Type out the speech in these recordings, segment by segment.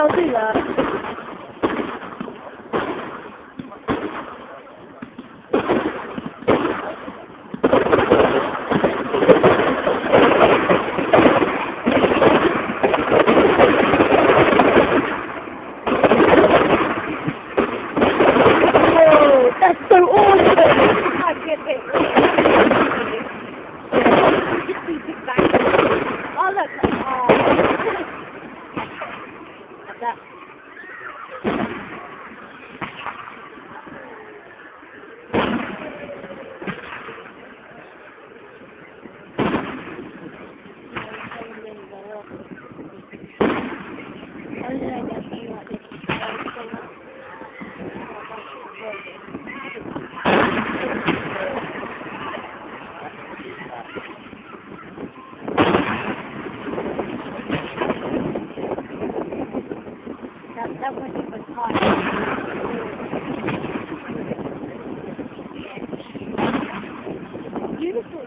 I'll do that. Whoa, that's so awesome! Oh look, that. That one was hot. Beautiful.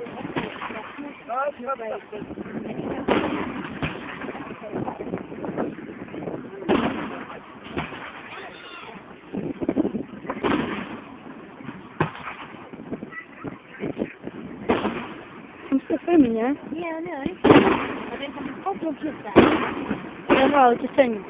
I'm still filming, yeah? Yeah, I know. I don't have a problem with that. Yeah, no, I was just saying.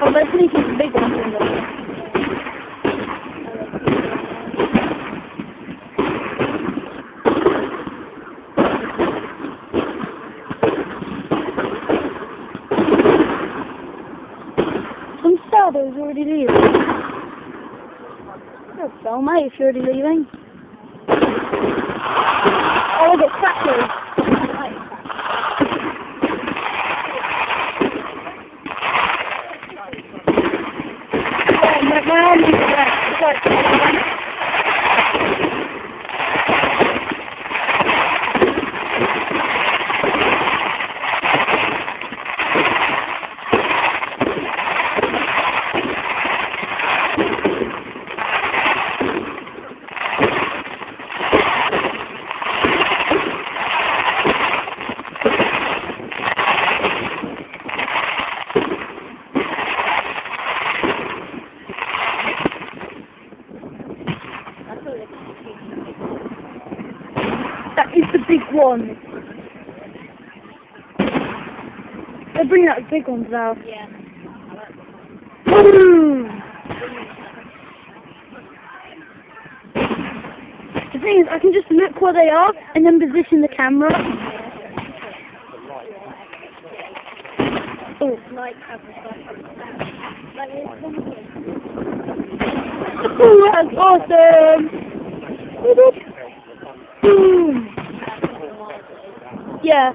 Oh, let's make it big ones in there. Some shadows already leaving. Don't film, mate, if you're already leaving. Oh, I got crackers. My arm is wet. That is the big one. They're bringing out the big ones now. Yeah. Boom! The thing is, I can just look where they are and then position the camera. Oh, ooh, that's awesome! Boom! Yeah,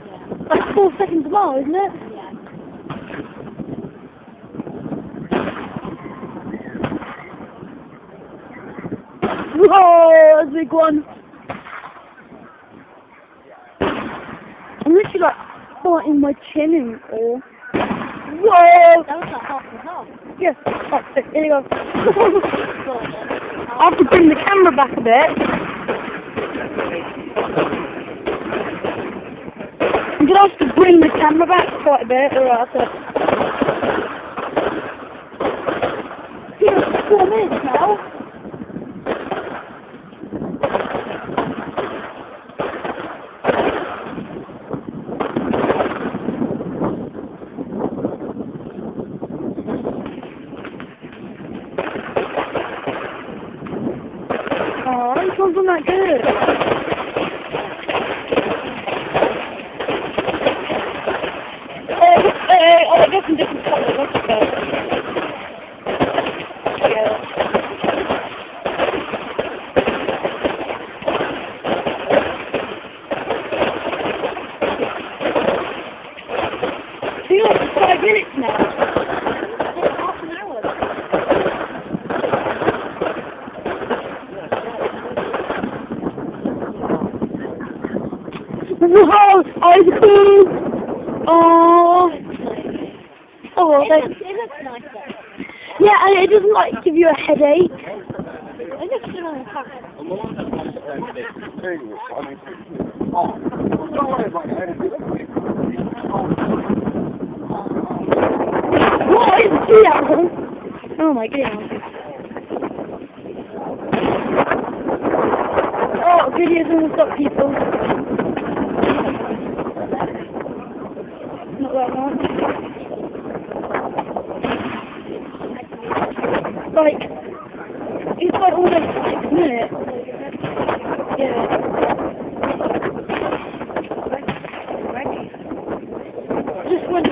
that's 4 seconds more, isn't it? Whoa, that's a big one. I'm literally like biting my chin in awe. Whoa! That was like half and half. Yes, that's it. Here you go. I have to bring the camera back a bit. I'm going to have to bring the camera back quite a bit. Alright, that's it. Yeah, 4 minutes now. Oh, this one's not that good. I got some different colours. That's okay. Yeah. So you're 5 minutes now. Half an hour. No! Ice cream! Oh! Oh well, It looks nice though. yeah, and it doesn't like give you a headache. It looks good on the cover. What is that? Oh my goodness. Oh, videos will stop people. Not that much. Like, it's like almost 6 minutes. Yeah. Just when